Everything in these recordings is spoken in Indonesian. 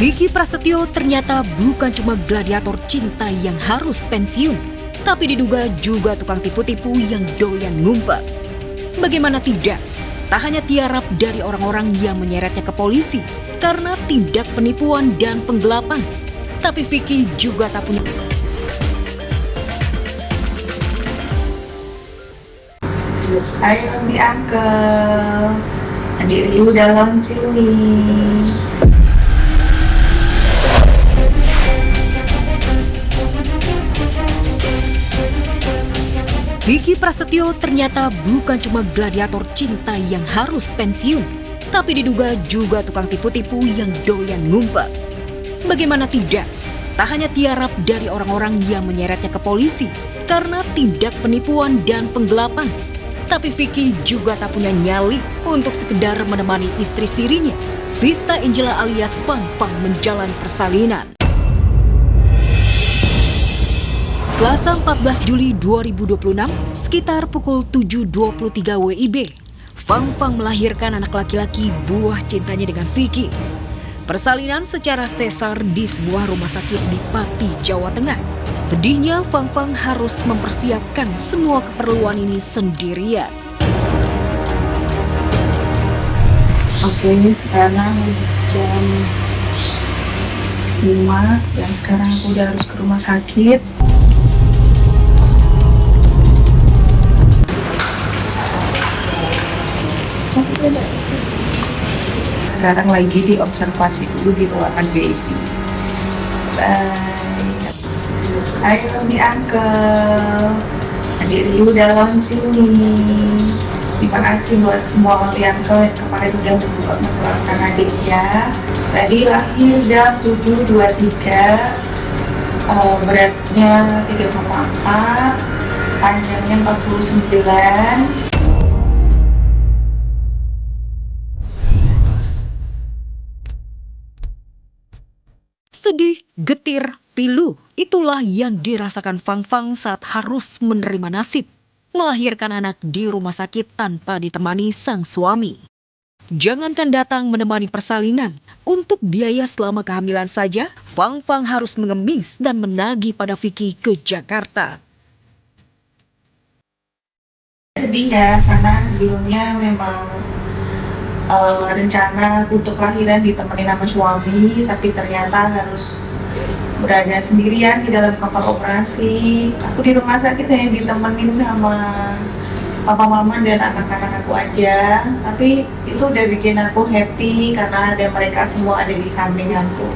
Vicky Prasetyo ternyata bukan cuma gladiator cinta yang harus pensiun, tapi diduga juga tukang tipu-tipu yang doyan ngumpet. Bagaimana tidak? Tak hanya tiarap dari orang-orang yang menyeretnya ke polisi karena tindak penipuan dan penggelapan, tapi Vicky juga tak punya. Ayo di Uncle, adik Riu udah launching nih. Vicky Prasetyo ternyata bukan cuma gladiator cinta yang harus pensiun, tapi diduga juga tukang tipu-tipu yang doyan ngumpet. Bagaimana tidak? Tak hanya tiarap dari orang-orang yang menyeretnya ke polisi karena tindak penipuan dan penggelapan, tapi Vicky juga tak punya nyali untuk sekedar menemani istri sirinya, Vista Angela alias Fang Fang, menjalani persalinan. Selasa 14 Juli 2026, sekitar pukul 7.23 WIB, Fang Fang melahirkan anak laki-laki buah cintanya dengan Vicky. Persalinan secara sesar di sebuah rumah sakit di Pati, Jawa Tengah. Pedihnya, Fang Fang harus mempersiapkan semua keperluan ini sendirian. Oke, sekarang jam 5 dan sekarang aku udah harus ke rumah sakit. Sekarang lagi diobservasi dulu di ruangan baby. Bye. Ayo di Uncle, adik Riu udah launching nih. Terima kasih buat semua yang kemarin udah mendoakan adiknya. Tadi lahir jam 7.23, beratnya 3,4, panjangnya 49. Sedih, getir, pilu, itulah yang dirasakan Fang Fang saat harus menerima nasib melahirkan anak di rumah sakit tanpa ditemani sang suami. Jangankan datang menemani persalinan, untuk biaya selama kehamilan saja, Fang Fang harus mengemis dan menagih pada Vicky ke Jakarta. Sedih ya, karena sebelumnya memang rencana untuk lahiran ditemani sama suami, tapi ternyata harus berada sendirian di dalam kamar operasi. Aku di rumah sakit hanya ditemenin sama papa mama dan anak-anak aku aja, tapi itu udah bikin aku happy karena ada mereka semua ada di samping aku.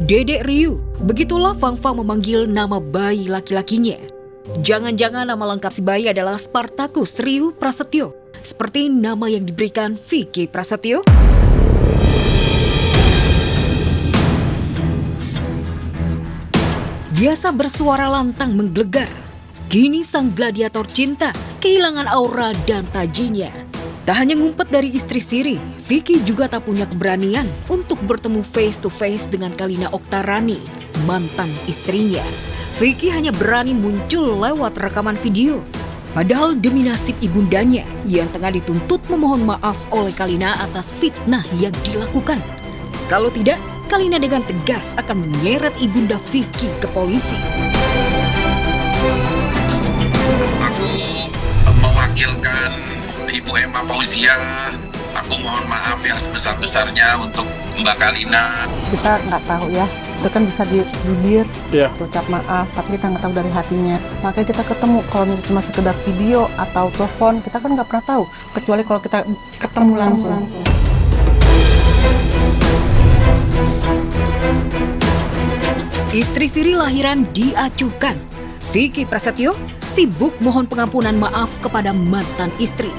Dedek Riu, begitulah Fang Fang memanggil nama bayi laki-lakinya. Jangan-jangan nama lengkap si bayi adalah Spartacus Riu Prasetyo, seperti nama yang diberikan Vicky Prasetyo? Biasa bersuara lantang menggelegar, kini sang gladiator cinta kehilangan aura dan tajinya. Tak hanya ngumpet dari istri siri, Vicky juga tak punya keberanian untuk bertemu face to face dengan Kalina Oktarani, mantan istrinya. Vicky hanya berani muncul lewat rekaman video. Padahal demi nasib ibundanya yang tengah dituntut memohon maaf oleh Kalina atas fitnah yang dilakukan. Kalau tidak, Kalina dengan tegas akan menyeret ibunda Vicky ke polisi. Aku mewakilkan Ibu Emma Fauzia. Aku mohon maaf yang sebesar-besarnya untuk Mbak Kalina. Kita nggak tahu ya, itu kan bisa di bibir, ucap maaf, tapi kita nggak tahu dari hatinya. Makanya kita ketemu, kalau misalnya cuma sekedar video atau telepon, kita kan nggak pernah tahu, kecuali kalau kita ketemu langsung. Istri siri lahiran diacuhkan. Vicky Prasetyo sibuk mohon pengampunan maaf kepada mantan istri.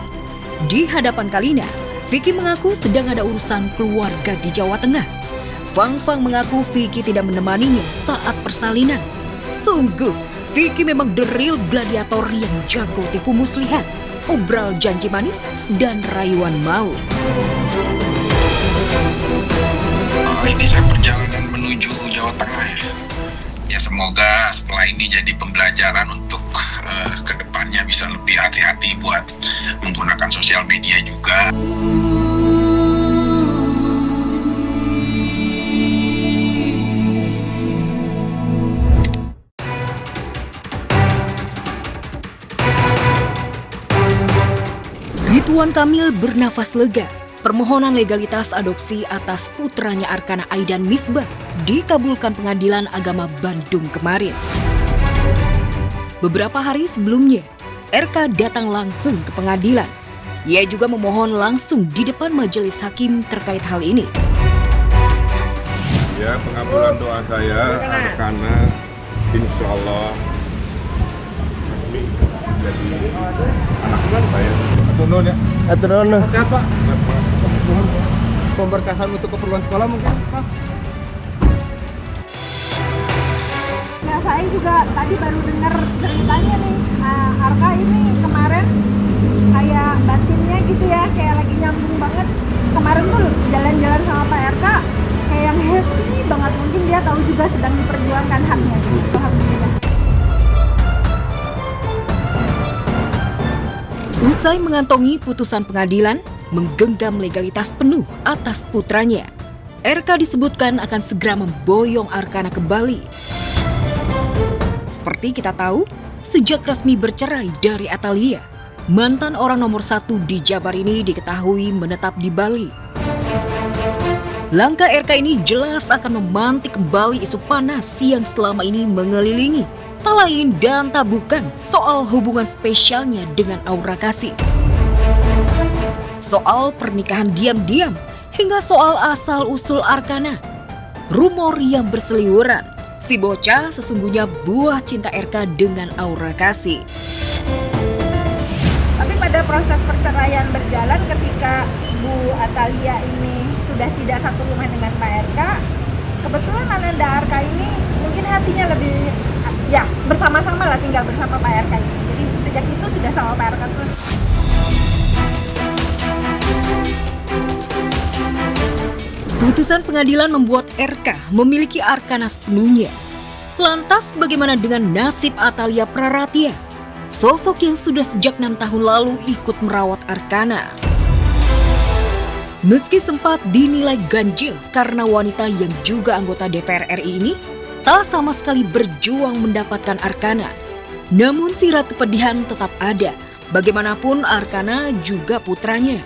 Di hadapan Kalina, Vicky mengaku sedang ada urusan keluarga di Jawa Tengah. Fang Fang mengaku Vicky tidak menemaninya saat persalinan. Sungguh, Vicky memang the real gladiator yang jago tipu muslihat, obral janji manis, dan rayuan maut. Ini saya perjalanan menuju Jawa Tengah ya. Ya semoga setelah ini jadi pembelajaran untuk kedepannya bisa lebih hati-hati buat menggunakan sosial media juga. Ridwan Kamil bernafas lega. Permohonan legalitas adopsi atas putranya Arkana Aidan Misbah dikabulkan Pengadilan Agama Bandung kemarin. Beberapa hari sebelumnya, RK datang langsung ke pengadilan. Ia juga memohon langsung di depan majelis hakim terkait hal ini. Ya, pengabulan doa saya, Arkana insya Allah jadi anak saya. Atur ya. Aturan sehat Pak. Pemberkasan untuk keperluan sekolah mungkin Pak. Ya saya juga tadi baru dengar ceritanya nih, Arka ini kemarin kayak batinnya gitu ya, kayak lagi nyambung banget. Kemarin tuh jalan-jalan sama Pak RK, kayak yang happy banget, mungkin dia tahu juga sedang diperjuangkan haknya. Alhamdulillah. Usai mengantongi putusan pengadilan, menggenggam legalitas penuh atas putranya, RK disebutkan akan segera memboyong Arkana ke Bali. Seperti kita tahu, sejak resmi bercerai dari Atalia, mantan orang nomor 1 di Jabar ini diketahui menetap di Bali. Langkah RK ini jelas akan memantik kembali isu panas yang selama ini mengelilingi, tak lain dan tak bukan soal hubungan spesialnya dengan Aura Kasih. Soal pernikahan diam-diam, hingga soal asal-usul Arkana. Rumor yang berseliweran, si bocah sesungguhnya buah cinta RK dengan Aura Kasih. Tapi pada proses perceraian berjalan ketika Bu Atalia ini sudah tidak satu rumah dengan Pak RK, kebetulan Ananda Arka ini mungkin hatinya lebih ya bersama-sama lah, tinggal bersama Pak RK ini. Jadi sejak itu sudah sama Pak RK terus. Putusan pengadilan membuat RK memiliki Arkana sepenuhnya. Lantas bagaimana dengan nasib Atalia Praratia? Sosok yang sudah sejak 6 tahun lalu ikut merawat Arkana. Meski sempat dinilai ganjil karena wanita yang juga anggota DPR RI ini tak sama sekali berjuang mendapatkan Arkana, namun sirat kepedihan tetap ada. Bagaimanapun Arkana juga putranya.